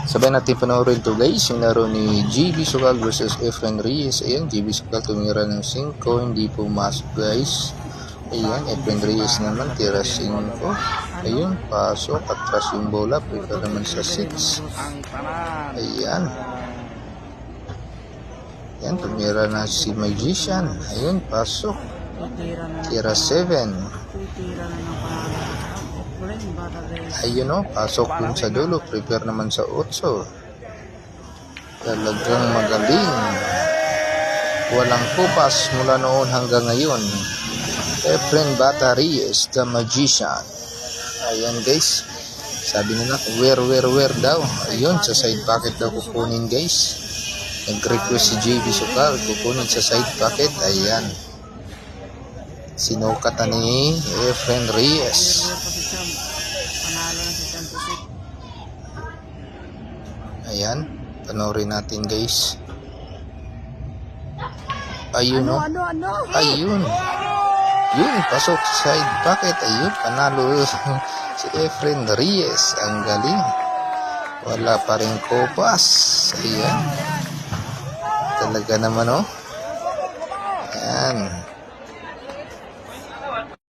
Sabay natin panoorin to guys, yung laro ni JB Sokal versus Efren Reyes. Ayan, JB Sokal tumira ng 5, hindi pumasok guys. Ayan, Efren Reyes naman tira 5. Ayun, pasok, atras yung bola, prepare naman sa 6. Ayan. Ayan, tumira na si Magician. Ayun, pasok. Tira 7. Ayun o, pasok dun sa dulo, prepare naman sa 8. Talagang magaling. Walang kupas mula noon hanggang ngayon. Efren Bata Reyes, the Magician. Ayan guys, sabi nila where daw. Ayun, sa side pocket daw kukunin guys. Nag-request si JB Sokal kukunin sa side pocket. Ayan, sinukatan ni Efren Reyes. Ayan, panoorin natin guys. Ayun o, ayun. Yun, pasok sa side pocket. Ayun, panalo si Efren Reyes. Ang galing. Wala pa rin kopas. Ayan. Talaga naman oh. Ayan.